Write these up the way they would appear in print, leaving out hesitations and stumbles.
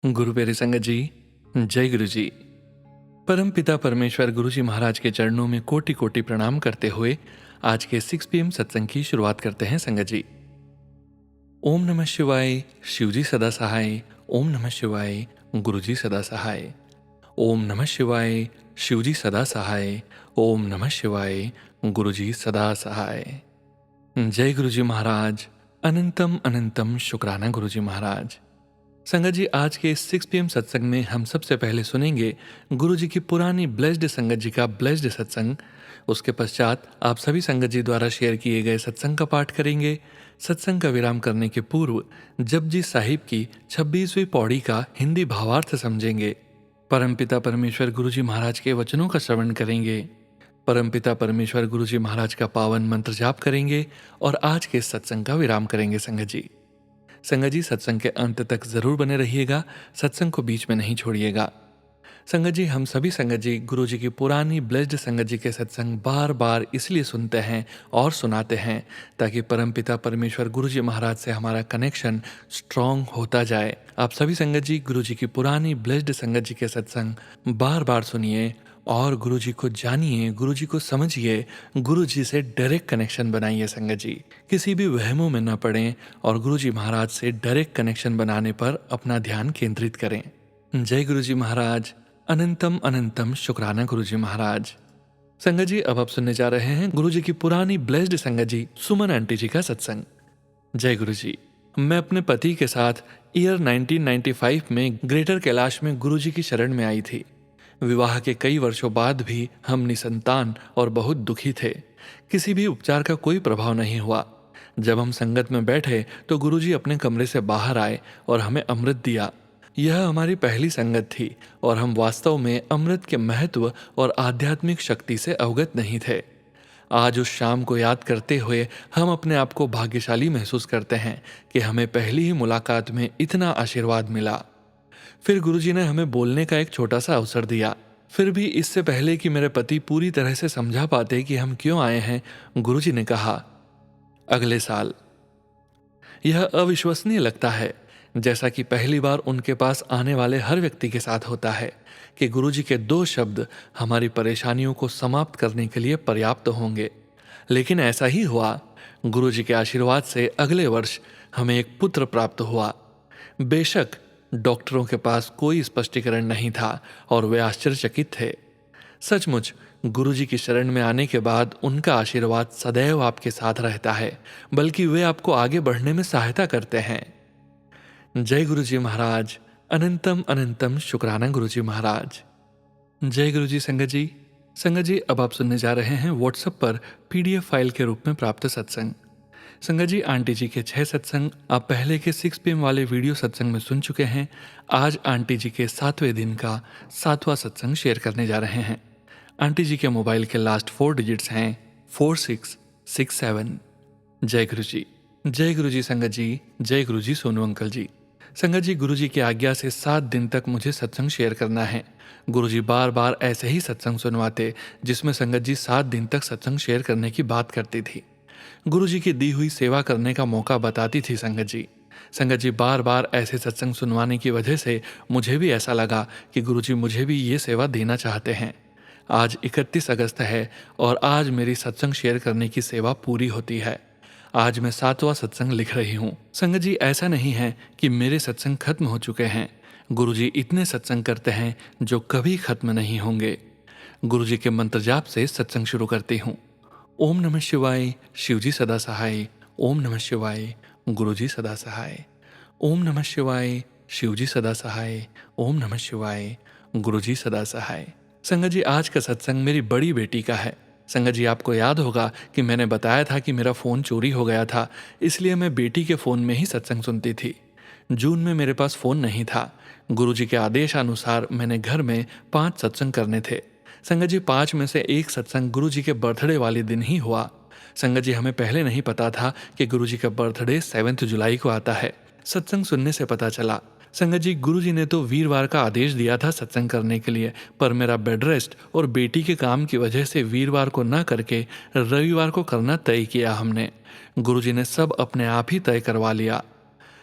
गुरु प्यारी संगत जी, जय गुरु जी। परम पिता परमेश्वर गुरु जी महाराज के चरणों में कोटि कोटि प्रणाम करते हुए आज के 6 PM सत्संग की शुरुआत करते हैं संगत जी। ओम नमः शिवाय, शिव जी सदा सहाय। ओम नमः शिवाय, गुरु जी सदा सहाय। ओम नमः शिवाय, शिव जी सदा सहाय। ओम नमः शिवाय, गुरु जी सदा सहाय। जय गुरु जी महाराज। अनंतम अनंतम शुक्राना गुरु जी महाराज। संगत जी, आज के इस 6 PM सत्संग में हम सबसे पहले सुनेंगे गुरु जी की पुरानी ब्लेस्ड संगत जी का ब्लेस्ड सत्संग। उसके पश्चात आप सभी संगत जी द्वारा शेयर किए गए सत्संग का पाठ करेंगे। सत्संग का विराम करने के पूर्व जपजी साहिब की 26वीं पौड़ी का हिंदी भावार्थ समझेंगे। परमपिता परमेश्वर गुरु जी महाराज के वचनों का श्रवण करेंगे। परमपिता परमेश्वर गुरु जी महाराज का पावन मंत्र जाप करेंगे और आज के इस सत्संग का विराम करेंगे संगत जी। संगत जी, सत्संग के अंत तक जरूर बने रहिएगा, सत्संग को बीच में नहीं छोड़िएगा। संगत जी, हम सभी संगत जी गुरु जी की पुरानी ब्लेस्ड संगत जी के सत्संग बार बार इसलिए सुनते हैं और सुनाते हैं ताकि परमपिता परमेश्वर गुरु जी महाराज से हमारा कनेक्शन स्ट्रांग होता जाए। आप सभी संगत जी गुरु जी की पुरानी ब्लेस्ड संगत जी के सत्संग बार बार सुनिए और गुरु जी को जानिए, गुरु जी को समझिए, गुरु जी से डायरेक्ट कनेक्शन बनाइए संगत जी। किसी भी वहमों में न पड़ें और गुरु जी महाराज से डायरेक्ट कनेक्शन बनाने पर अपना ध्यान केंद्रित करें। जय गुरु जी महाराज। अनंतम अनंतम शुक्राना गुरु जी महाराज। संगत जी, अब आप सुनने जा रहे हैं गुरु जी की पुरानी ब्लेस्ड संगत जी सुमन आंटी जी का सत्संग। जय गुरु जी। मैं अपने पति के साथ ईयर 1995 में ग्रेटर कैलाश में गुरु जी की शरण में आई थी। विवाह के कई वर्षों बाद भी हम निसंतान और बहुत दुखी थे। किसी भी उपचार का कोई प्रभाव नहीं हुआ। जब हम संगत में बैठे तो गुरुजी अपने कमरे से बाहर आए और हमें अमृत दिया। यह हमारी पहली संगत थी और हम वास्तव में अमृत के महत्व और आध्यात्मिक शक्ति से अवगत नहीं थे। आज उस शाम को याद करते हुए हम अपने आप को भाग्यशाली महसूस करते हैं कि हमें पहली ही मुलाकात में इतना आशीर्वाद मिला। फिर गुरुजी ने हमें बोलने का एक छोटा सा अवसर दिया। फिर भी इससे पहले कि मेरे पति पूरी तरह से समझा पाते कि हम क्यों आए हैं, गुरुजी ने कहा, अगले साल। यह अविश्वसनीय लगता है, जैसा कि पहली बार उनके पास आने वाले हर व्यक्ति के साथ होता है, कि गुरुजी के 2 शब्द हमारी परेशानियों को समाप्त करने के लिए पर्याप्त होंगे। लेकिन ऐसा ही हुआ। गुरुजी के आशीर्वाद से अगले वर्ष हमें एक पुत्र प्राप्त हुआ। बेशक डॉक्टरों के पास कोई स्पष्टीकरण नहीं था और वे आश्चर्यचकित थे। सचमुच गुरुजी की शरण में आने के बाद उनका आशीर्वाद सदैव आपके साथ रहता है, बल्कि वे आपको आगे बढ़ने में सहायता करते हैं। जय गुरु जी महाराज। अनंतम अनंतम शुक्राना गुरु जी महाराज। जय गुरु जी संगत जी। संगत जी, अब आप सुनने जा रहे हैं व्हाट्सएप पर PDF फाइल के रूप में प्राप्त सत्संग। संगत जी, आंटी जी के 6 सत्संग आप पहले के 6 PM वाले वीडियो सत्संग में सुन चुके हैं। आज आंटी जी के 7वें दिन का 7वां सत्संग शेयर करने जा रहे हैं। आंटी जी के मोबाइल के लास्ट 4 डिजिट्स हैं 4667। जय गुरु जी। जय गुरु जी संगत जी। जय गुरु जी सोनू अंकल जी। संगत जी, गुरु जी की आज्ञा से 7 दिन तक मुझे सत्संग शेयर करना है। गुरु जी बार बार ऐसे ही सत्संग सुनवाते जिसमें संगत जी 7 दिन तक सत्संग शेयर करने की बात करती थी। गुरु जी की दी हुई सेवा करने का मौका बताती थी संगत जी। संगत जी बार बार ऐसे सत्संग सुनवाने की वजह से मुझे भी ऐसा लगा कि गुरु जी मुझे भी ये सेवा देना चाहते हैं। आज 31 अगस्त है और आज मेरी सत्संग शेयर करने की सेवा पूरी होती है। आज मैं 7वां सत्संग लिख रही हूँ। संगत जी, ऐसा नहीं है कि मेरे सत्संग खत्म हो चुके हैं। गुरु जी इतने सत्संग करते हैं जो कभी खत्म नहीं होंगे। गुरु जी के मंत्र जाप से सत्संग शुरू करती हूँ। ओम नमः शिवाय, शिवजी सदा सहाय। ओम नमः शिवाय, गुरुजी सदा सहाय। ओम नमः शिवाय, शिवजी सदा सहाय। ओम नमः शिवाय, गुरुजी सदा सहाय। संगत जी, आज का सत्संग मेरी बड़ी बेटी का है। संगत जी, आपको याद होगा कि मैंने बताया था कि मेरा फ़ोन चोरी हो गया था, इसलिए मैं बेटी के फ़ोन में ही सत्संग सुनती थी। जून में मेरे पास फ़ोन नहीं था। गुरुजी के आदेशानुसार मैंने घर में 5 सत्संग करने थे। संगत जी, 5 में से एक सत्संग गुरु जी के बर्थडे वाले दिन ही हुआ। संगत जी, हमें पहले नहीं पता था कि गुरु जी का बर्थडे 7 जुलाई को आता है। सत्संग सुनने से पता चला। संगत जी, गुरु जी ने तो वीरवार का आदेश दिया था सत्संग करने के लिए, पर मेरा बेड रेस्ट और बेटी के काम की वजह से वीरवार को न करके रविवार को करना तय किया हमने। गुरु जी ने सब अपने आप ही तय करवा लिया।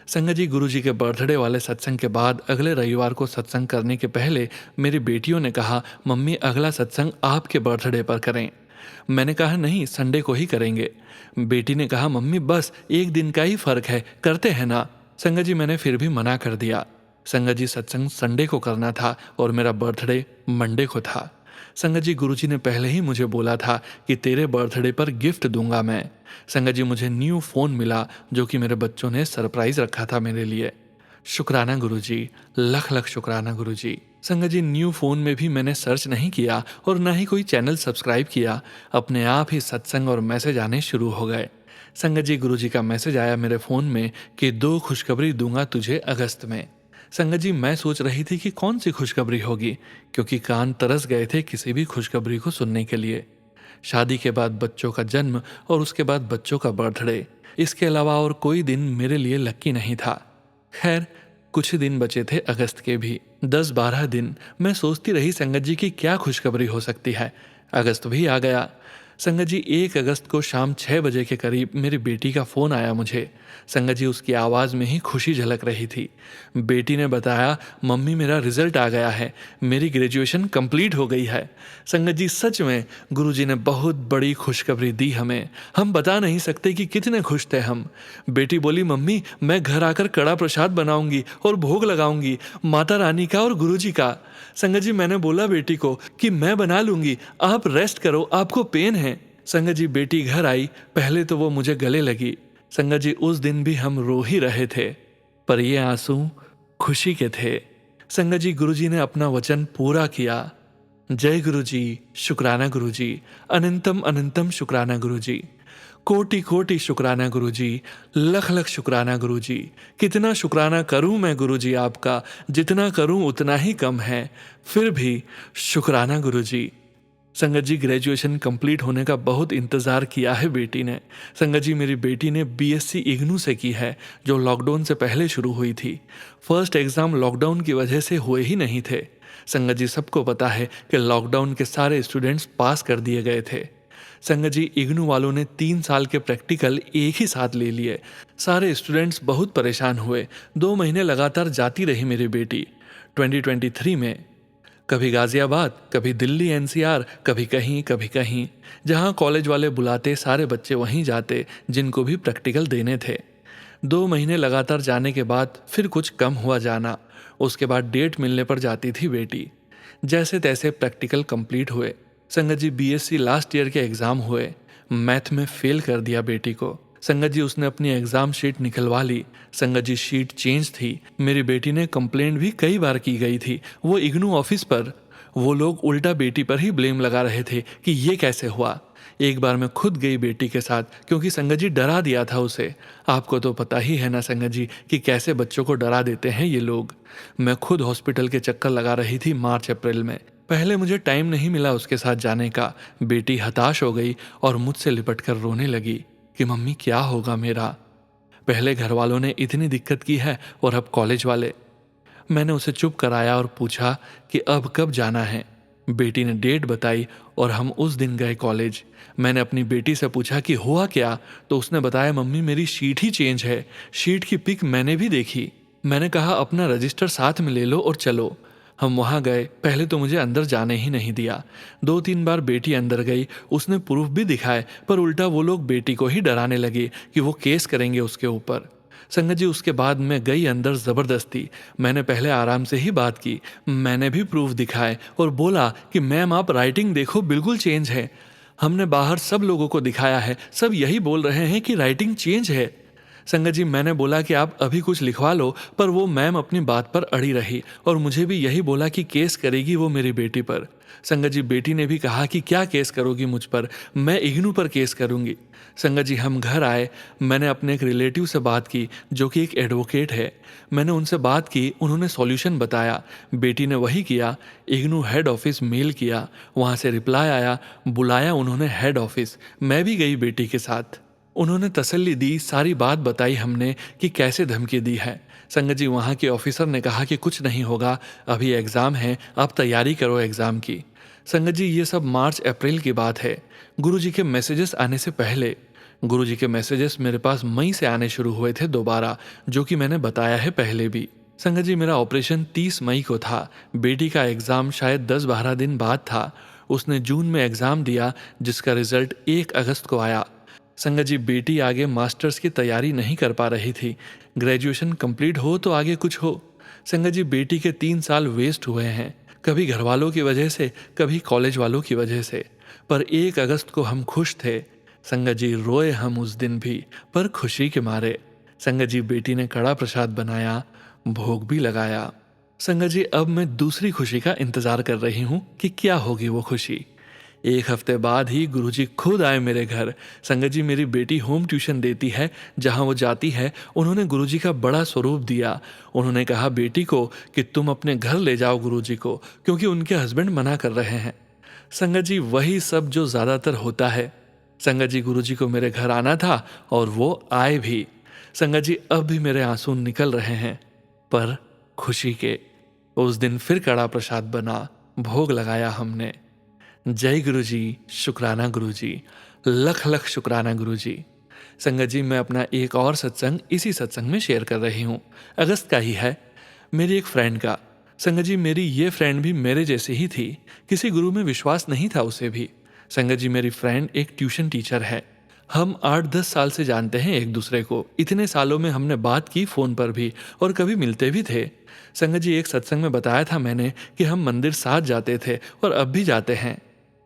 संगत जी, गुरुजी के बर्थडे वाले सत्संग के बाद अगले रविवार को सत्संग करने के पहले मेरी बेटियों ने कहा, मम्मी अगला सत्संग आपके बर्थडे पर करें। मैंने कहा नहीं, संडे को ही करेंगे। बेटी ने कहा, मम्मी बस एक दिन का ही फर्क है, करते हैं ना। संगत जी, मैंने फिर भी मना कर दिया। संगत जी, सत्संग संडे को करना था और मेरा बर्थडे मंडे को था। संगत जी, गुरुजी ने पहले ही मुझे बोला था कि तेरे बर्थडे पर गिफ्ट दूंगा मैं। संगत जी, मुझे न्यू फ़ोन मिला जो कि मेरे बच्चों ने सरप्राइज रखा था मेरे लिए। शुक्राना गुरुजी, लख लख शुक्राना गुरुजी। संगत जी, न्यू फ़ोन में भी मैंने सर्च नहीं किया और ना ही कोई चैनल सब्सक्राइब किया, अपने आप ही सत्संग और मैसेज आने शुरू हो गए। संगत जी, गुरुजी का मैसेज आया मेरे फ़ोन में कि 2 खुशखबरी दूंगा तुझे अगस्त में। संगत जी, मैं सोच रही थी कि कौन सी खुशखबरी होगी, क्योंकि कान तरस गए थे किसी भी खुशखबरी को सुनने के लिए। शादी के बाद बच्चों का जन्म और उसके बाद बच्चों का बर्थडे, इसके अलावा और कोई दिन मेरे लिए लक्की नहीं था। खैर, कुछ ही दिन बचे थे अगस्त के भी, 10-12 दिन। मैं सोचती रही संगत जी की क्या खुशखबरी हो सकती है। अगस्त भी आ गया। संगत जी, 1 अगस्त को शाम 6 बजे के करीब मेरी बेटी का फ़ोन आया मुझे। संगत जी, उसकी आवाज़ में ही खुशी झलक रही थी। बेटी ने बताया, मम्मी मेरा रिजल्ट आ गया है, मेरी ग्रेजुएशन कंप्लीट हो गई है। संगत जी, सच में गुरुजी ने बहुत बड़ी खुशखबरी दी हमें। हम बता नहीं सकते कि कितने खुश थे हम। बेटी बोली, मम्मी मैं घर आकर कड़ा प्रसाद बनाऊंगी और भोग लगाऊंगी, माता रानी का और गुरुजी का। संगत जी, मैंने बोला बेटी को कि मैं बना लूंगी, आप रेस्ट करो, आपको पेन है। संगत जी, बेटी घर आई, पहले तो वो मुझे गले लगी। संगत जी, उस दिन भी हम रो ही रहे थे, पर ये आंसू खुशी के थे। संगत जी, गुरुजी ने अपना वचन पूरा किया। जय गुरुजी, शुक्राना गुरुजी, अनंतम अनंतम शुक्राना गुरुजी, कोटि कोटि शुक्राना गुरुजी, लख लख शुक्राना गुरुजी। कितना शुक्राना करूं मैं गुरुजी आपका, जितना करूं उतना ही कम है, फिर भी शुक्राना गुरुजी। संगत जी, ग्रेजुएशन कंप्लीट होने का बहुत इंतज़ार किया है बेटी ने। संगत जी, मेरी बेटी ने बीएससी इग्नू से की है, जो लॉकडाउन से पहले शुरू हुई थी। फर्स्ट एग्ज़ाम लॉकडाउन की वजह से हुए ही नहीं थे। संगत जी, सबको पता है कि लॉकडाउन के सारे स्टूडेंट्स पास कर दिए गए थे। संगत जी, इग्नू वालों ने 3 साल के प्रैक्टिकल एक ही साथ ले लिए। सारे स्टूडेंट्स बहुत परेशान हुए। 2 महीने लगातार जाती रही मेरी बेटी। 2023 में कभी गाजियाबाद, कभी दिल्ली एनसीआर, कभी कहीं। जहां कॉलेज वाले बुलाते सारे बच्चे वहीं जाते जिनको भी प्रैक्टिकल देने थे। 2 महीने लगातार जाने के बाद फिर कुछ कम हुआ जाना। उसके बाद डेट मिलने पर जाती थी बेटी। जैसे तैसे प्रैक्टिकल कंप्लीट हुए। संगत जी, बीएससी लास्ट ईयर के एग्ज़ाम हुए। मैथ में फेल कर दिया बेटी को। संगत जी, उसने अपनी एग्ज़ाम शीट निकलवा ली। संगत जी, शीट चेंज थी। मेरी बेटी ने कंप्लेंट भी कई बार की गई थी, वो इग्नू ऑफिस पर। वो लोग उल्टा बेटी पर ही ब्लेम लगा रहे थे कि ये कैसे हुआ। एक बार मैं खुद गई बेटी के साथ, क्योंकि संगत जी डरा दिया था उसे। आपको तो पता ही है ना संगत जी कि कैसे बच्चों को डरा देते हैं ये लोग। मैं खुद हॉस्पिटल के चक्कर लगा रही थी मार्च अप्रैल में। पहले मुझे टाइम नहीं मिला उसके साथ जाने का। बेटी हताश हो गई और मुझसे लिपट कर रोने लगी कि मम्मी क्या होगा मेरा। पहले घर वालों ने इतनी दिक्कत की है और अब कॉलेज वाले। मैंने उसे चुप कराया और पूछा कि अब कब जाना है। बेटी ने डेट बताई और हम उस दिन गए कॉलेज। मैंने अपनी बेटी से पूछा कि हुआ क्या, तो उसने बताया, मम्मी मेरी शीट ही चेंज है। शीट की पिक मैंने भी देखी। मैंने कहा अपना रजिस्टर साथ में ले लो और चलो। हम वहाँ गए। पहले तो मुझे अंदर जाने ही नहीं दिया। 2-3 बार बेटी अंदर गई, उसने प्रूफ भी दिखाए, पर उल्टा वो लोग बेटी को ही डराने लगे कि वो केस करेंगे उसके ऊपर। संगत जी, उसके बाद मैं गई अंदर ज़बरदस्ती। मैंने पहले आराम से ही बात की। मैंने भी प्रूफ दिखाए और बोला कि मैम आप राइटिंग देखो, बिल्कुल चेंज है। हमने बाहर सब लोगों को दिखाया है, सब यही बोल रहे हैं कि राइटिंग चेंज है। संगत जी, मैंने बोला कि आप अभी कुछ लिखवा लो, पर वो मैम अपनी बात पर अड़ी रही और मुझे भी यही बोला कि केस करेगी वो मेरी बेटी पर। संगत जी, बेटी ने भी कहा कि क्या केस करोगी मुझ पर, मैं इग्नू पर केस करूंगी। संगत जी, हम घर आए। मैंने अपने एक रिलेटिव से बात की जो कि एक एडवोकेट है। मैंने उनसे बात की, उन्होंने सॉल्यूशन बताया। बेटी ने वही किया। इग्नू हेड ऑफिस मेल किया, वहाँ से रिप्लाई आया, बुलाया उन्होंने हेड ऑफिस। मैं भी गई बेटी के साथ। उन्होंने तसल्ली दी, सारी बात बताई हमने कि कैसे धमकी दी है। संगत जी, वहाँ के ऑफिसर ने कहा कि कुछ नहीं होगा, अभी एग्ज़ाम है, आप तैयारी करो एग्ज़ाम की। संगत जी, ये सब मार्च अप्रैल की बात है, गुरुजी के मैसेजेस आने से पहले। गुरुजी के मैसेजेस मेरे पास मई से आने शुरू हुए थे दोबारा, जो कि मैंने बताया है पहले भी। संगत जी, मेरा ऑपरेशन 30 मई को था। बेटी का एग्ज़ाम शायद 10-12 दिन बाद था। उसने जून में एग्ज़ाम दिया, जिसका रिजल्ट 1 अगस्त को आया। संगत जी, बेटी आगे मास्टर्स की तैयारी नहीं कर पा रही थी। ग्रेजुएशन कंप्लीट हो तो आगे कुछ हो। संगत जी, बेटी के 3 साल वेस्ट हुए हैं, कभी घर वालों की वजह से, कभी कॉलेज वालों की वजह से। पर 1 अगस्त को हम खुश थे। संगत जी, रोए हम उस दिन भी, पर खुशी के मारे। संगत जी, बेटी ने कड़ा प्रसाद बनाया, भोग भी लगाया। संगत जी, अब मैं दूसरी खुशी का इंतजार कर रही हूँ कि क्या होगी वो खुशी। 1 हफ्ते बाद ही गुरुजी खुद आए मेरे घर। संगत जी, मेरी बेटी होम ट्यूशन देती है, जहाँ वो जाती है उन्होंने गुरुजी का बड़ा स्वरूप दिया। उन्होंने कहा बेटी को कि तुम अपने घर ले जाओ गुरुजी को, क्योंकि उनके हस्बैंड मना कर रहे हैं। संगत जी, वही सब जो ज़्यादातर होता है। संगत जी, गुरुजी को मेरे घर आना था और वो आए भी। संगत जी, अब भी मेरे आंसू निकल रहे हैं, पर खुशी के। उस दिन फिर कड़ा प्रसाद बना, भोग लगाया हमने। जय गुरुजी, शुक्राना गुरुजी, लख लख शुक्राना गुरुजी। संगत जी, मैं अपना एक और सत्संग इसी सत्संग में शेयर कर रही हूँ। अगस्त का ही है, मेरी एक फ्रेंड का। संगत जी, मेरी ये फ्रेंड भी मेरे जैसी ही थी। किसी गुरु में विश्वास नहीं था उसे भी। संगत जी, मेरी फ्रेंड एक ट्यूशन टीचर है। हम 8-10 साल से जानते हैं एक दूसरे को। इतने सालों में हमने बात की फ़ोन पर भी, और कभी मिलते भी थे। संगत जी, एक सत्संग में बताया था मैंने कि हम मंदिर साथ जाते थे और अब भी जाते हैं।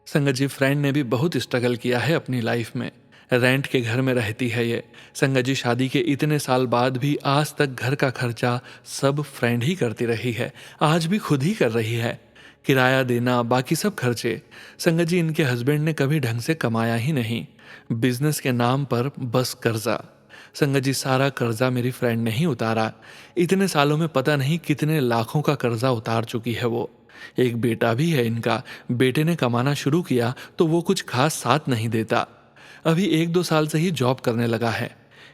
संगत जी, फ्रेंड ने भी बहुत स्ट्रगल किया है अपनी लाइफ में। रेंट के घर में रहती है ये। संगत जी, शादी के इतने साल बाद भी आज तक घर का खर्चा सब फ्रेंड ही करती रही है। आज भी खुद ही कर रही है, किराया देना, बाकी सब खर्चे। संगत जी, इनके हस्बैंड ने कभी ढंग से कमाया ही नहीं। बिजनेस के नाम पर बस कर्जा। संगत जी, सारा कर्जा मेरी फ्रेंड ने ही उतारा। इतने सालों में पता नहीं कितने लाखों का कर्जा उतार चुकी है वो। एक बेटा भी है इनका। बेटे ने कमाना शुरू किया तो वो कुछ खास साथ नहीं देता। अभी 1-2 साल से ही जॉब करने लगा है।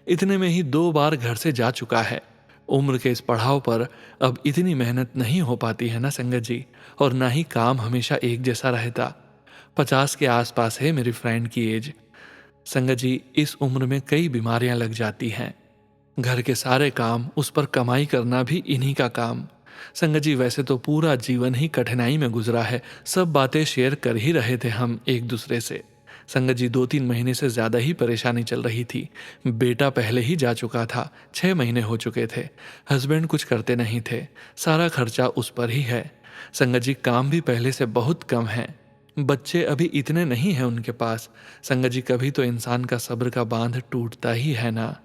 इतने में ही 2 बार घर से जा चुका है। उम्र के इस पड़ाव पर अब इतनी मेहनत नहीं हो पाती है ना संगत जी, और ना ही काम हमेशा एक जैसा रहता। 50 के आसपास है मेरी फ्रेंड की एज। संगत जी, इस उम्र में कई बीमारियां लग जाती हैं। घर के सारे काम, उस पर कमाई करना भी इन्हीं का काम। संगत जी, वैसे तो पूरा जीवन ही कठिनाई में गुजरा है। सब बातें शेयर कर ही रहे थे हम एक दूसरे से। संगत जी, 2-3 महीने से ज़्यादा ही परेशानी चल रही थी। बेटा पहले ही जा चुका था, 6 महीने हो चुके थे। हस्बैंड कुछ करते नहीं थे, सारा खर्चा उस पर ही है। संगत जी, काम भी पहले से बहुत कम है। बच्चे अभी इतने नहीं हैं उनके पास। संगत जी, कभी तो इंसान का सब्र का बांध टूटता ही है ना।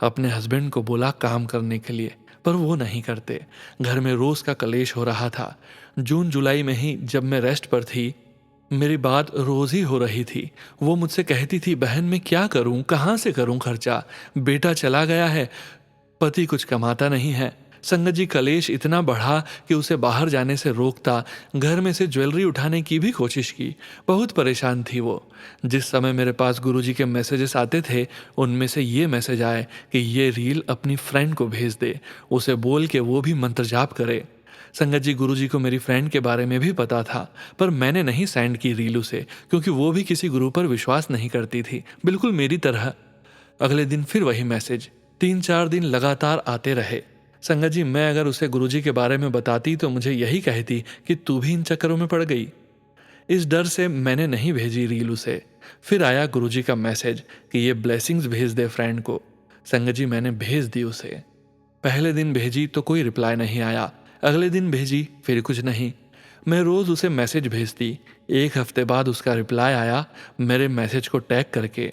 अपने हस्बैंड को बोला काम करने के लिए, पर वो नहीं करते। घर में रोज का कलेश हो रहा था। जून जुलाई में ही जब मैं रेस्ट पर थी, मेरी बात रोज ही हो रही थी। वो मुझसे कहती थी, बहन मैं क्या करूं, कहाँ से करूं खर्चा, बेटा चला गया है, पति कुछ कमाता नहीं है। संगत जी, कलेश इतना बढ़ा कि उसे बाहर जाने से रोकता। घर में से ज्वेलरी उठाने की भी कोशिश की। बहुत परेशान थी वो। जिस समय मेरे पास गुरुजी के मैसेजेस आते थे, उनमें से ये मैसेज आए कि ये रील अपनी फ्रेंड को भेज दे, उसे बोल के वो भी मंत्र जाप करे। संगत जी, गुरुजी को मेरी फ्रेंड के बारे में भी पता था, पर मैंने नहीं सेंड की रील उसे, क्योंकि वो भी किसी गुरु पर विश्वास नहीं करती थी, बिल्कुल मेरी तरह। अगले दिन फिर वही मैसेज। 3-4 दिन लगातार आते रहे। संगत जी, मैं अगर उसे गुरुजी के बारे में बताती तो मुझे यही कहती कि तू भी इन चक्करों में पड़ गई। इस डर से मैंने नहीं भेजी रील उसे। फिर आया गुरुजी का मैसेज कि ये ब्लेसिंग्स भेज दे फ्रेंड को। संगत जी, मैंने भेज दी उसे। पहले दिन भेजी तो कोई रिप्लाई नहीं आया। अगले दिन भेजी, फिर कुछ नहीं। मैं रोज उसे मैसेज भेजती। 1 हफ्ते बाद उसका रिप्लाई आया, मेरे मैसेज को टैग करके,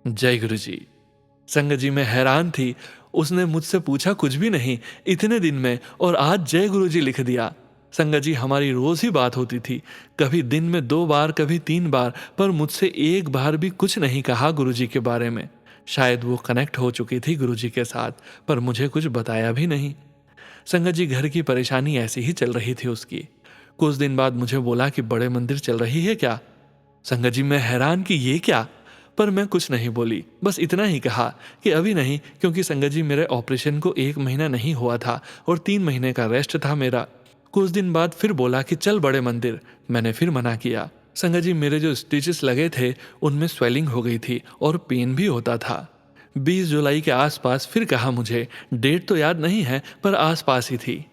जय गुरुजी। संगत जी, मैं हैरान थी। उसने मुझसे पूछा कुछ भी नहीं इतने दिन में, और आज जय गुरुजी लिख दिया। संगत जी, हमारी रोज ही बात होती थी, कभी दिन में 2 बार, कभी 3 बार, पर मुझसे एक बार भी कुछ नहीं कहा गुरुजी के बारे में। शायद वो कनेक्ट हो चुकी थी गुरुजी के साथ, पर मुझे कुछ बताया भी नहीं। संगत जी, घर की परेशानी ऐसी ही चल रही थी उसकी। कुछ दिन बाद मुझे बोला कि बड़े मंदिर चल रही है क्या। संगत जी, मैं हैरान कि ये क्या, पर मैं कुछ नहीं बोली। बस इतना ही कहा कि अभी नहीं, क्योंकि संगत जी, मेरे ऑपरेशन को 1 महीना नहीं हुआ था और 3 महीने का रेस्ट था मेरा। कुछ दिन बाद फिर बोला कि चल बड़े मंदिर। मैंने फिर मना किया। संगत जी, मेरे जो स्टिचेस लगे थे उनमें स्वेलिंग हो गई थी और पेन भी होता था। 20 जुलाई के आसपास फिर कहा मुझे, डेट तो याद नहीं है पर आसपास ही थी,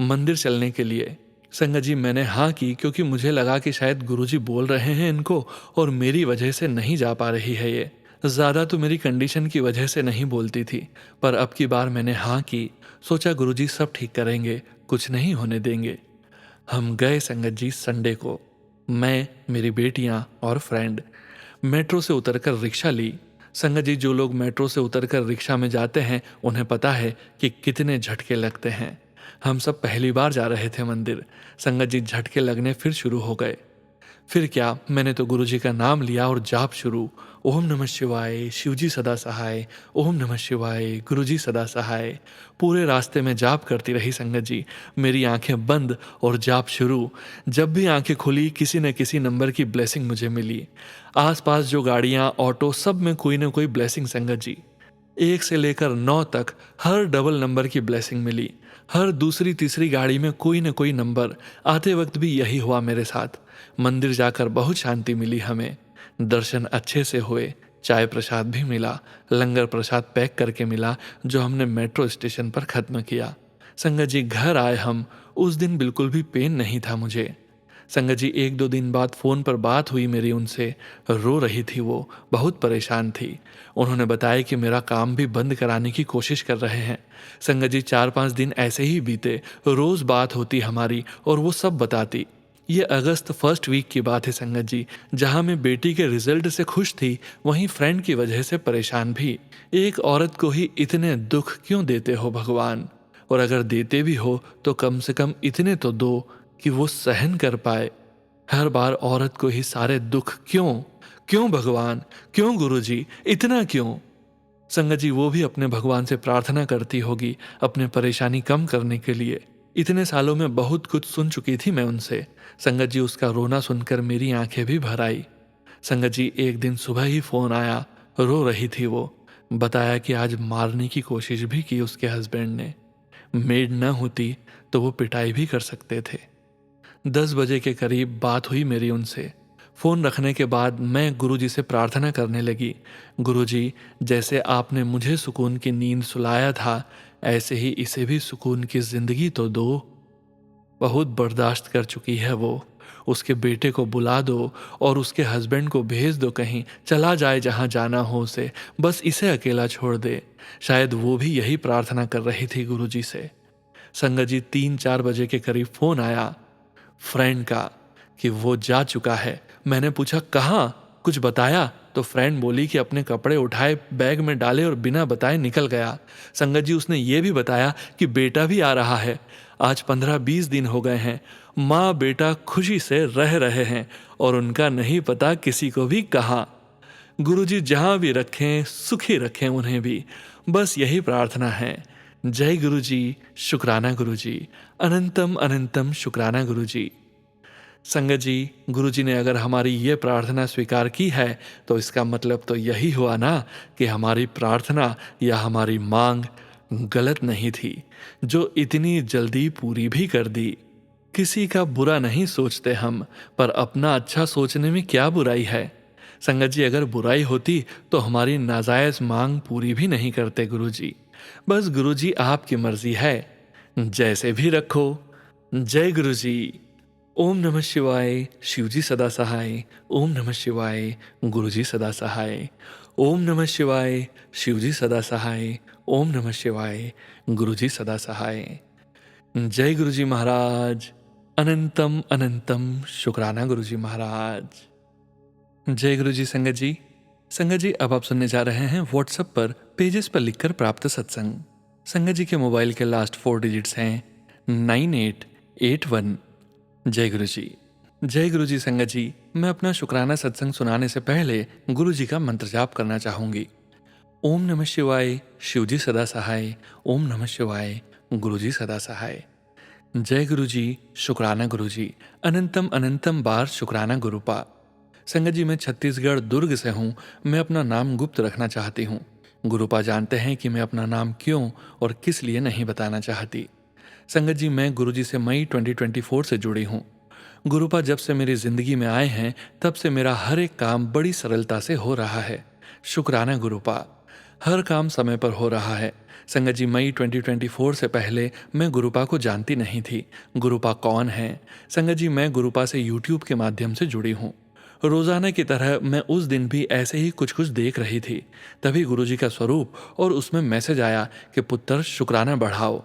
मंदिर चलने के लिए। संगत जी, मैंने हाँ की क्योंकि मुझे लगा कि शायद गुरुजी बोल रहे हैं इनको और मेरी वजह से नहीं जा पा रही है ये। ज़्यादा तो मेरी कंडीशन की वजह से नहीं बोलती थी, पर अब की बार मैंने हाँ की। सोचा गुरुजी सब ठीक करेंगे, कुछ नहीं होने देंगे। हम गए संगत जी संडे को, मैं, मेरी बेटियां और फ्रेंड। मेट्रो से उतरकर रिक्शा ली। संगत जी, जो लोग मेट्रो से उतरकर रिक्शा में जाते हैं उन्हें पता है कि कितने झटके लगते हैं। हम सब पहली बार जा रहे थे मंदिर। संगत जी, झटके लगने फिर शुरू हो गए। फिर क्या, मैंने तो गुरुजी का नाम लिया और जाप शुरू। ओम नमः शिवाय, शिवजी सदा सहाय। ओम नमः शिवाय, गुरुजी सदा सहाय। पूरे रास्ते में जाप करती रही संगत जी। मेरी आंखें बंद और जाप शुरू। जब भी आंखें खुली किसी न किसी नंबर की ब्लेसिंग मुझे मिली। आसपास जो गाड़ियां, ऑटो, सब में कोई न कोई ब्लेसिंग संगत जी। 1 से लेकर 9 तक हर डबल नंबर की ब्लेसिंग मिली। हर दूसरी तीसरी गाड़ी में कोई न कोई नंबर। आते वक्त भी यही हुआ मेरे साथ। मंदिर जाकर बहुत शांति मिली हमें। दर्शन अच्छे से हुए। चाय प्रसाद भी मिला। लंगर प्रसाद पैक करके मिला जो हमने मेट्रो स्टेशन पर खत्म किया। संगत जी, घर आए हम। उस दिन बिल्कुल भी पेन नहीं था मुझे। संगत जी, 1-2 दिन बाद फ़ोन पर बात हुई मेरी उनसे। रो रही थी वो, बहुत परेशान थी। उन्होंने बताया कि मेरा काम भी बंद कराने की कोशिश कर रहे हैं। संगत जी, 4-5 दिन ऐसे ही बीते। रोज़ बात होती हमारी और वो सब बताती। ये अगस्त फर्स्ट वीक की बात है संगत जी, जहाँ मैं बेटी के रिजल्ट से खुश थी, वहीं फ्रेंड की वजह से परेशान भी। एक औरत को ही इतने दुख क्यों देते हो भगवान? और अगर देते भी हो तो कम से कम इतने तो दो कि वो सहन कर पाए। हर बार औरत को ही सारे दुख क्यों? क्यों भगवान? क्यों गुरुजी? इतना क्यों? संगत जी, वो भी अपने भगवान से प्रार्थना करती होगी अपने परेशानी कम करने के लिए। इतने सालों में बहुत कुछ सुन चुकी थी मैं उनसे। संगत जी, उसका रोना सुनकर मेरी आंखें भी भर आई। संगत जी, एक दिन सुबह ही फोन आया। रो रही थी वो। बताया कि आज मारने की कोशिश भी की उसके हस्बैंड ने। मेड न होती तो वो पिटाई भी कर सकते थे। 10 बजे के करीब बात हुई मेरी उनसे। फ़ोन रखने के बाद मैं गुरुजी से प्रार्थना करने लगी। गुरुजी, जैसे आपने मुझे सुकून की नींद सुलाया था, ऐसे ही इसे भी सुकून की ज़िंदगी तो दो। बहुत बर्दाश्त कर चुकी है वो। उसके बेटे को बुला दो और उसके हस्बैंड को भेज दो कहीं, चला जाए जहाँ जाना हो उसे, बस इसे अकेला छोड़ दे। शायद वो भी यही प्रार्थना कर रही थी गुरुजी से। संगत जी, 3-4 बजे के करीब फ़ोन आया फ्रेंड का कि वो जा चुका है। मैंने पूछा कहाँ, कुछ बताया? तो फ्रेंड बोली कि अपने कपड़े उठाए, बैग में डाले और बिना बताए निकल गया। संगत जी, उसने ये भी बताया कि बेटा भी आ रहा है। आज 15-20 दिन हो गए हैं। माँ बेटा खुशी से रह रहे हैं और उनका नहीं पता किसी को भी कहाँ। गुरुजी जहाँ भी रखें, सुखी रखें उन्हें भी, बस यही प्रार्थना है। जय गुरुजी, शुक्राना गुरुजी, अनंतम अनंतम शुक्राना गुरुजी। संगत जी, गुरुजी ने अगर हमारी ये प्रार्थना स्वीकार की है तो इसका मतलब तो यही हुआ ना कि हमारी प्रार्थना या हमारी मांग गलत नहीं थी, जो इतनी जल्दी पूरी भी कर दी। किसी का बुरा नहीं सोचते हम, पर अपना अच्छा सोचने में क्या बुराई है? संगत जी, अगर बुराई होती तो हमारी नाजायज मांग पूरी भी नहीं करते गुरुजी। बस गुरुजी, आपकी मर्जी है, जैसे भी रखो। जय गुरुजी। ओम नमः शिवाय, शिवजी सदा सहाय। ओम नमः शिवाय, गुरुजी सदा सहाय। ओम नमः शिवाय, शिवजी सदा सहाय। ओम नमः शिवाय, गुरुजी सदा सहाय। जय गुरुजी महाराज। अनंतम अनंतम शुक्राना गुरुजी महाराज। जय गुरुजी। संगत जी, संगत जी, अब आप सुनने जा रहे हैं व्हाट्सएप पर पेजेस पर लिखकर प्राप्त सत्संग। संगत जी के मोबाइल के लास्ट 4 डिजिट्स हैं 9881। जय गुरुजी। जय गुरुजी। संगत जी, मैं अपना शुक्राना सत्संग सुनाने से पहले गुरुजी का मंत्र जाप करना चाहूंगी। ओम नमः शिवाय, शिवजी सदा सहाय। ओम नमः शिवाय, गुरुजी सदा सहाय। जय गुरुजी, शुक्राना गुरुजी, अनंतम अनंतम बार शुक्राना गुरुपा। संगत जी, मैं छत्तीसगढ़ दुर्ग से हूँ। मैं अपना नाम गुप्त रखना चाहती हूँ। गुरुपा जानते हैं कि मैं अपना नाम क्यों और किस लिए नहीं बताना चाहती। संगत जी, मैं गुरुजी से मई 2024 से जुड़ी हूँ। गुरुपा जब से मेरी जिंदगी में आए हैं तब से मेरा हर एक काम बड़ी सरलता से हो रहा है। शुक्राना गुरुपा। हर काम समय पर हो रहा है। संगत जी, मई 2024 से पहले मैं गुरुपा को जानती नहीं थी। गुरुपा कौन है? संगत जी, मैं गुरुपा से यूट्यूब के माध्यम से जुड़ी हूँ। रोजाना की तरह मैं उस दिन भी ऐसे ही कुछ कुछ देख रही थी। तभी गुरुजी का स्वरूप और उसमें मैसेज आया कि पुत्र शुक्राना बढ़ाओ,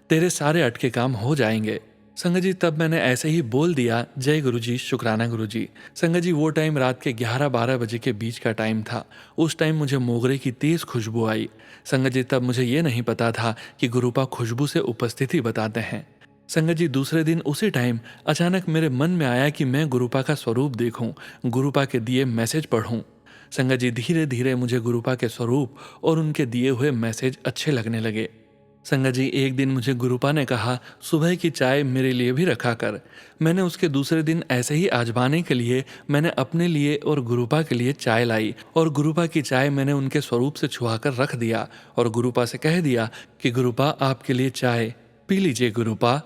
तेरे सारे अटके काम हो जाएंगे। संगत जी, तब मैंने ऐसे ही बोल दिया, जय गुरुजी, शुक्राना गुरुजी। संगत जी, वो टाइम रात के 11-12 बजे के बीच का टाइम था। उस टाइम मुझे मोगरे की तेज खुशबू आई। संगत जी, तब मुझे ये नहीं पता था कि गुरुपा खुशबू से उपस्थिति बताते हैं। संगत जी, दूसरे दिन उसी टाइम अचानक मेरे मन में आया कि मैं गुरुपा का स्वरूप देखूं, गुरुपा के दिए मैसेज पढ़ूं। संगत जी, धीरे धीरे मुझे गुरुपा के स्वरूप और उनके दिए हुए मैसेज अच्छे लगने लगे। संगत जी, एक दिन मुझे गुरुपा ने कहा, सुबह की चाय मेरे लिए भी रखा कर। मैंने उसके दूसरे दिन ऐसे ही आजमाने के लिए मैंने अपने लिए और गुरुपा के लिए चाय लाई और गुरुपा की चाय मैंने उनके स्वरूप से छुआकर रख दिया और गुरुपा से कह दिया कि गुरुपा, आपके लिए चाय, पी लीजिए गुरुपा।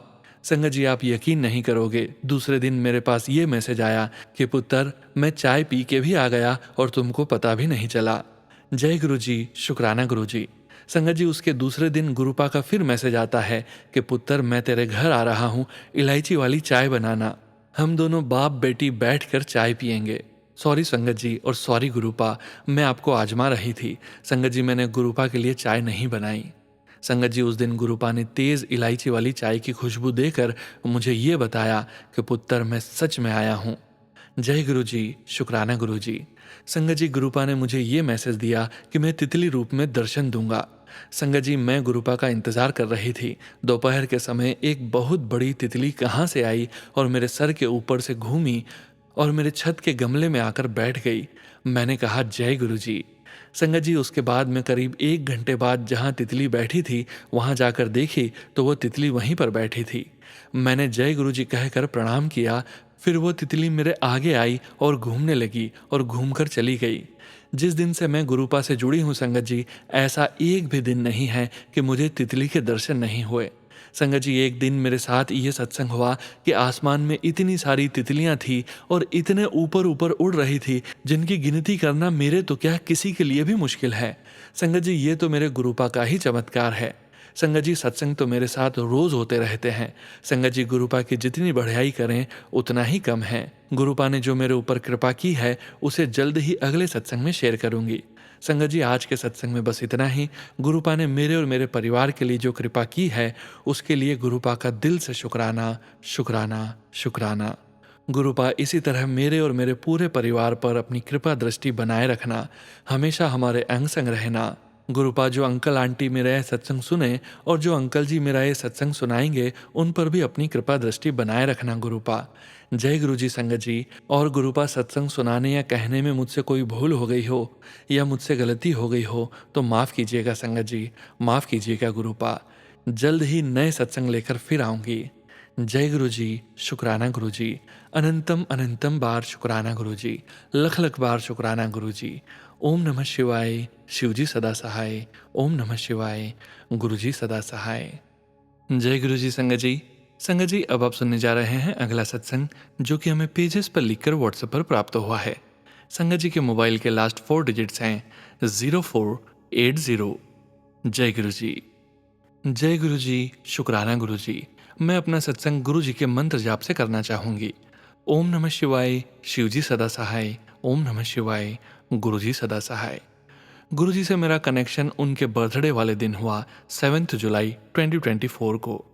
संगत जी, आप यकीन नहीं करोगे, दूसरे दिन मेरे पास ये मैसेज आया कि पुत्र, मैं चाय पी के भी आ गया और तुमको पता भी नहीं चला। जय गुरुजी, शुक्राना गुरुजी। संगत जी, उसके दूसरे दिन गुरुपा का फिर मैसेज आता है कि पुत्र, मैं तेरे घर आ रहा हूँ, इलायची वाली चाय बनाना, हम दोनों बाप बेटी बैठकर चाय पियेंगे। सॉरी संगत जी और सॉरी गुरुपा, मैं आपको आजमा रही थी। संगत जी, मैंने गुरुपा के लिए चाय नहीं बनाई। संगत जी, उस दिन गुरुपा ने तेज इलायची वाली चाय की खुशबू देकर मुझे ये बताया कि पुत्र, मैं सच में आया हूँ। जय गुरुजी, शुक्राना गुरुजी। संगत जी, गुरुपा ने मुझे ये मैसेज दिया कि मैं तितली रूप में दर्शन दूंगा। संगत जी, मैं गुरुपा का इंतजार कर रही थी। दोपहर के समय एक बहुत बड़ी तितली कहाँ से आई और मेरे सर के ऊपर से घूमी और मेरे छत के गमले में आकर बैठ गई। मैंने कहा, जय गुरुजी। संगत जी, उसके बाद मैं करीब 1 घंटे बाद जहाँ तितली बैठी थी वहाँ जाकर देखी तो वो तितली वहीं पर बैठी थी। मैंने जय गुरुजी कहकर प्रणाम किया। फिर वो तितली मेरे आगे आई और घूमने लगी और घूमकर चली गई। जिस दिन से मैं गुरुपा से जुड़ी हूँ संगत जी, ऐसा एक भी दिन नहीं है कि मुझे तितली के दर्शन नहीं हुए। संगत जी, एक दिन मेरे साथ ये सत्संग हुआ कि आसमान में इतनी सारी तितलियां थी और इतने ऊपर ऊपर उड़ रही थी जिनकी गिनती करना मेरे तो क्या किसी के लिए भी मुश्किल है। संगत जी, ये तो मेरे गुरुपा का ही चमत्कार है। संगत जी, सत्संग तो मेरे साथ रोज होते रहते हैं। संगत जी, गुरुपा की जितनी बढ़ाई करें उतना ही कम है। गुरुपा ने जो मेरे ऊपर कृपा की है उसे जल्द ही अगले सत्संग में शेयर करूंगी। संगत जी, आज के सत्संग में बस इतना ही। गुरुपा ने मेरे और मेरे परिवार के लिए जो कृपा की है उसके लिए गुरुपा का दिल से शुक्राना, शुक्राना, शुक्राना। गुरुपा, इसी तरह मेरे और मेरे पूरे परिवार पर अपनी कृपा दृष्टि बनाए रखना, हमेशा हमारे अंग संग रहना। गुरुपा, जो अंकल आंटी मेरा यह सत्संग सुने और जो अंकल जी मेरा ये सत्संग सुनाएंगे उन पर भी अपनी कृपा दृष्टि बनाए रखना गुरुपा। जय गुरुजी संगत जी। और गुरुपा, सत्संग सुनाने या कहने में मुझसे कोई भूल हो गई हो या मुझसे गलती हो गई हो तो माफ़ कीजिएगा संगत जी, माफ़ कीजिएगा गुरुपा। जल्द ही नए सत्संग लेकर फिर आऊँगी। जय गुरुजी, शुक्राना गुरुजी। अनंतम अनंतम बार शुक्राना गुरुजी, लख लख बार शुक्राना गुरुजी। ओम नमः शिवाय, शिवजी सदा सहाय। ओम नमः शिवाय, गुरुजी सदा सहाय। जय गुरुजी संगत जी। संगत जी, अब आप सुनने जा रहे हैं अगला सत्संग जो कि हमें पेजेस पर लिखकर व्हाट्सएप पर प्राप्त हुआ है। संगत जी के मोबाइल के लास्ट 4 डिजिट्स हैं 0480। जय गुरुजी। जय गुरुजी, शुक्राना गुरुजी। मैं अपना सत्संग गुरुजी के मंत्र जाप से करना चाहूंगी। ओम नमः शिवाय, शिवजी सदा सहाय। ओम नमः शिवाय, गुरुजी सदा सहाय। गुरुजी से मेरा कनेक्शन उनके बर्थडे वाले दिन हुआ 7 जुलाई 2024 को।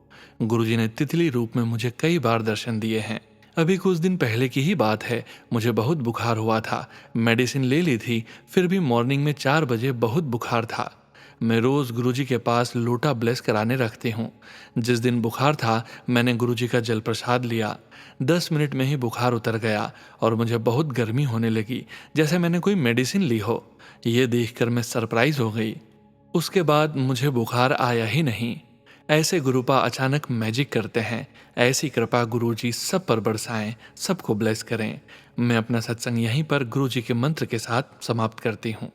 गुरुजी ने तितली रूप में मुझे कई बार दर्शन दिए हैं। अभी कुछ दिन पहले की ही बात है, मुझे बहुत बुखार हुआ था। मेडिसिन ले ली थी, फिर भी मॉर्निंग में 4 बजे बहुत बुखार था। मैं रोज़ गुरुजी के पास लोटा ब्लेस कराने रखती हूँ। जिस दिन बुखार था मैंने गुरुजी का जल प्रसाद लिया। 10 मिनट में ही बुखार उतर गया और मुझे बहुत गर्मी होने लगी, जैसे मैंने कोई मेडिसिन ली हो। ये देखकर मैं सरप्राइज हो गई। उसके बाद मुझे बुखार आया ही नहीं। ऐसे गुरुपा अचानक मैजिक करते हैं। ऐसी कृपा गुरुजी सब पर बरसाएं, सबको ब्लेस करें। मैं अपना सत्संग यहीं पर गुरुजी के मंत्र के साथ समाप्त करती हूँ।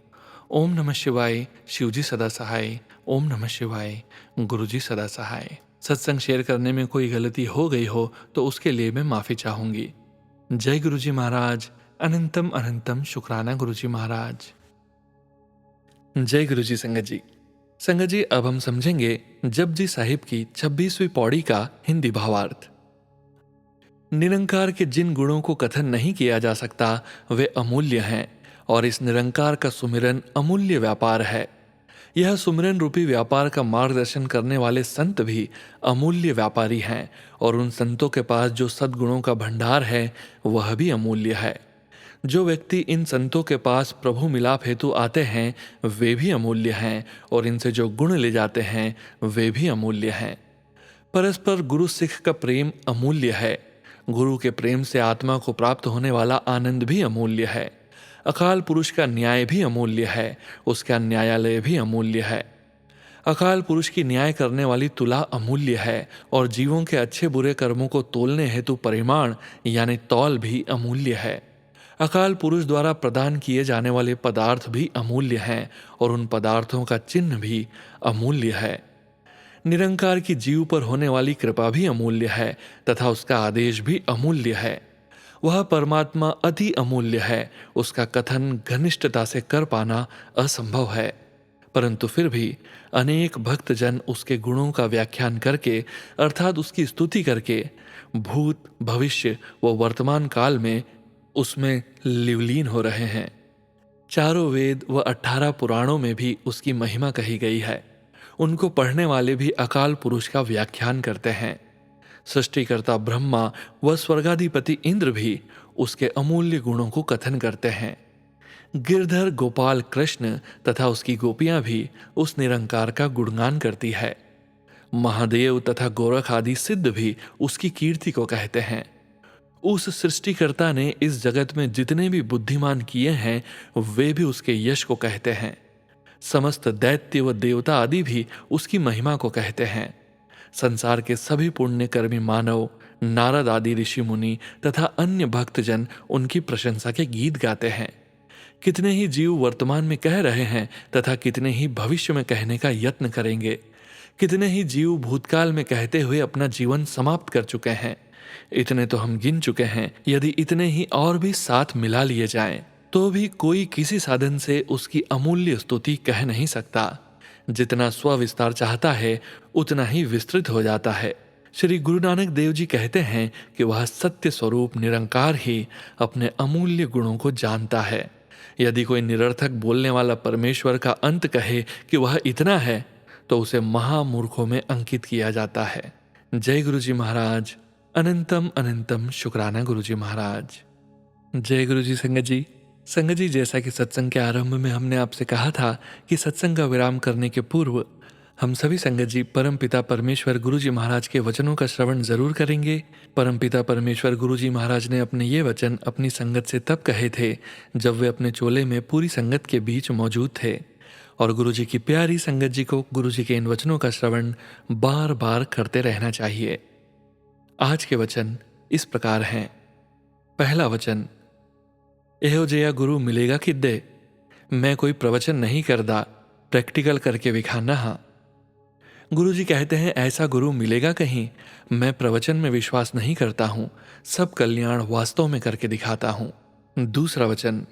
ओम नमः शिवाय, शिवजी सदा सहाय। ओम नमः शिवाय, गुरुजी सदा सहाय। सत्संग शेयर करने में कोई गलती हो गई हो तो उसके लिए मैं माफ़ी चाहूँगी। जय गुरुजी महाराज। अनंतम अनंतम शुक्राना गुरुजी महाराज। जय गुरुजी संगत जी। संगत जी, अब हम समझेंगे जपजी साहिब की 26वीं पौड़ी का हिंदी भावार्थ। निरंकार के जिन गुणों को कथन नहीं किया जा सकता वे अमूल्य हैं, और इस निरंकार का सुमिरन अमूल्य व्यापार है। यह सुमिरन रूपी व्यापार का मार्गदर्शन करने वाले संत भी अमूल्य व्यापारी हैं, और उन संतों के पास जो सद्गुणों का भंडार है वह भी अमूल्य है। जो व्यक्ति इन संतों के पास प्रभु मिलाप हेतु आते हैं वे भी अमूल्य हैं, और इनसे जो गुण ले जाते हैं वे भी अमूल्य हैं। परस्पर गुरु सिख का प्रेम अमूल्य है। गुरु के प्रेम से आत्मा को प्राप्त होने वाला आनंद भी अमूल्य है। अकाल पुरुष का न्याय भी अमूल्य है, उसका न्यायालय भी अमूल्य है। अकाल पुरुष की न्याय करने वाली तुला अमूल्य है, और जीवों के अच्छे बुरे कर्मों को तोलने हेतु परिमाण यानी तौल भी अमूल्य है। अकाल पुरुष द्वारा प्रदान किए जाने वाले पदार्थ भी अमूल्य हैं, और उन पदार्थों का चिन्ह भी अमूल्य है। निरंकार की जीव पर होने वाली कृपा भी अमूल्य है, तथा उसका आदेश भी अमूल्य है। वह परमात्मा अति अमूल्य है, उसका कथन घनिष्ठता से कर पाना असंभव है। परंतु फिर भी अनेक भक्तजन उसके गुणों का व्याख्यान करके अर्थात उसकी स्तुति करके भूत भविष्य व वर्तमान काल में उसमें लिवलीन हो रहे हैं। चारों वेद व 18 पुराणों में भी उसकी महिमा कही गई है। उनको पढ़ने वाले भी अकाल पुरुष का व्याख्यान करते हैं। सृष्टिकर्ता ब्रह्मा व स्वर्गाधिपति इंद्र भी उसके अमूल्य गुणों को कथन करते हैं। गिरधर गोपाल कृष्ण तथा उसकी गोपियां भी उस निरंकार का गुणगान करती है। महादेव तथा गोरख आदि सिद्ध भी उसकी कीर्ति को कहते हैं। उस सृष्टिकर्ता ने इस जगत में जितने भी बुद्धिमान किए हैं वे भी उसके यश को कहते हैं। समस्त दैत्य व देवता आदि भी उसकी महिमा को कहते हैं। संसार के सभी पुण्यकर्मी मानव, नारद आदि ऋषि मुनि तथा अन्य भक्तजन उनकी प्रशंसा के गीत गाते हैं। कितने ही जीव वर्तमान में कह रहे हैं तथा कितने ही भविष्य में कहने का यत्न करेंगे। कितने ही जीव भूतकाल में कहते हुए अपना जीवन समाप्त कर चुके हैं। इतने तो हम गिन चुके हैं। यदि इतने ही और भी साथ मिला लिए जाएं, तो भी कोई किसी साधन से उसकी अमूल्य स्तुति कह नहीं सकता। जितना स्वविस्तार चाहता है उतना ही विस्तृत हो जाता है। श्री गुरु नानक देव जी कहते हैं कि वह सत्य स्वरूप निरंकार ही अपने अमूल्य गुणों को जानता है। यदि कोई निरर्थक बोलने वाला परमेश्वर का अंत कहे कि वह इतना है, तो उसे महामूर्खों में अंकित किया जाता है। जय गुरु जी महाराज। अनंतम अनंतम शुक्राना गुरु जी महाराज। जय गुरु जी संगत जी। संगत जी, जैसा कि सत्संग के आरंभ में हमने आपसे कहा था कि सत्संग का विराम करने के पूर्व हम सभी संगत जी परम पिता परमेश्वर गुरु जी महाराज के वचनों का श्रवण जरूर करेंगे। परम पिता परमेश्वर गुरु जी महाराज ने अपने ये वचन अपनी संगत से तब कहे थे जब वे अपने चोले में पूरी संगत के बीच मौजूद थे, और गुरु जी की प्यारी संगत जी को गुरु जी के इन वचनों का श्रवण बार बार करते रहना चाहिए। आज के वचन इस प्रकार हैं। पहला वचन, एहो जया गुरु मिलेगा किद्दे। मैं कोई प्रवचन नहीं करदा, प्रैक्टिकल करके विखाना। हाँ, गुरु जी कहते हैं ऐसा गुरु मिलेगा कहीं। मैं प्रवचन में विश्वास नहीं करता हूं, सब कल्याण वास्तव में करके दिखाता हूं। दूसरा वचन,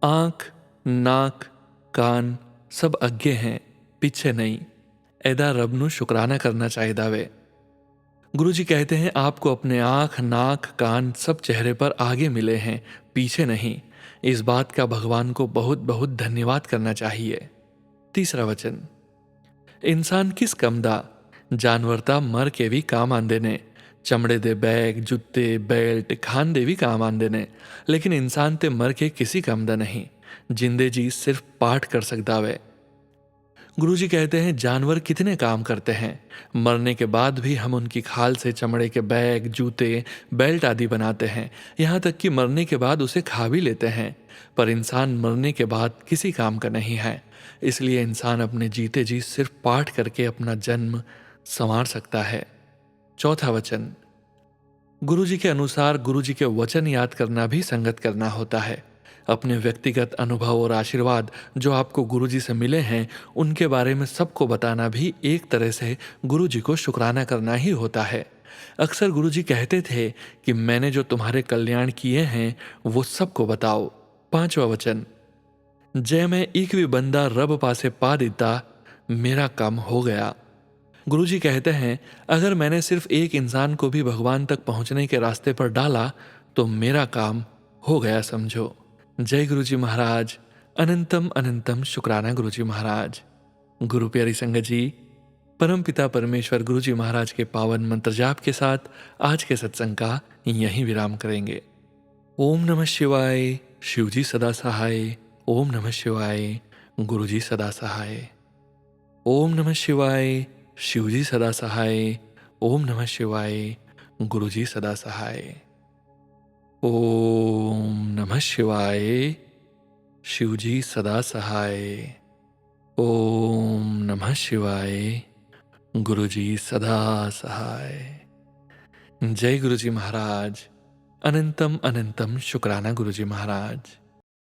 आंख नाक कान सब अज्ञे हैं, पीछे नहीं। एदा रबनु शुक्राना करना चाहिए वे। गुरु जी कहते हैं आपको अपने आंख नाक कान सब चेहरे पर आगे मिले हैं, पीछे नहीं। इस बात का भगवान को बहुत बहुत धन्यवाद करना चाहिए। तीसरा वचन, इंसान किस कम दा, जानवरता मर के भी काम आंदे ने। चमड़े दे बैग जुत्ते बेल्ट खान दे भी काम आंदे ने, लेकिन इंसान ते मर के किसी कम दा नहीं। जिंदे जी सिर्फ पाठ कर सकता वे। गुरुजी कहते हैं जानवर कितने काम करते हैं, मरने के बाद भी हम उनकी खाल से चमड़े के बैग जूते बेल्ट आदि बनाते हैं, यहाँ तक कि मरने के बाद उसे खा भी लेते हैं। पर इंसान मरने के बाद किसी काम का नहीं है, इसलिए इंसान अपने जीते जी सिर्फ पाठ करके अपना जन्म संवार सकता है। चौथा वचन, गुरुजी के अनुसार गुरुजी के वचन याद करना भी संगत करना होता है। अपने व्यक्तिगत अनुभव और आशीर्वाद जो आपको गुरुजी से मिले हैं उनके बारे में सबको बताना भी एक तरह से गुरुजी को शुक्राना करना ही होता है। अक्सर गुरुजी कहते थे कि मैंने जो तुम्हारे कल्याण किए हैं वो सबको बताओ। 5वां वचन, जय मैं एक भी बंदा रब पासे पा दिता, मेरा काम हो गया। गुरुजी कहते हैं अगर मैंने सिर्फ एक इंसान को भी भगवान तक पहुंचने के रास्ते पर डाला तो मेरा काम हो गया समझो। जय गुरुजी महाराज। अनंतम अनंतम शुक्राना गुरुजी महाराज। गुरु प्यारी संगत जी, परमपिता परमेश्वर गुरुजी महाराज के पावन मंत्र जाप के साथ आज के सत्संग का यहीं विराम करेंगे। ओम नमः शिवाय। शिवजी सदा सहाय। ओम नमः शिवाय। गुरुजी सदा सहाय। ओम नमः शिवाय। शिवजी सदा सहाय। ओम नमः शिवाय। गुरुजी सदा सहाय। ओम नमः शिवाय। शिवजी सदा सहाय। ओम नमः शिवाय। गुरुजी सदा सहाय। जय गुरुजी महाराज। अनंतम अनंतम शुक्राना गुरुजी महाराज।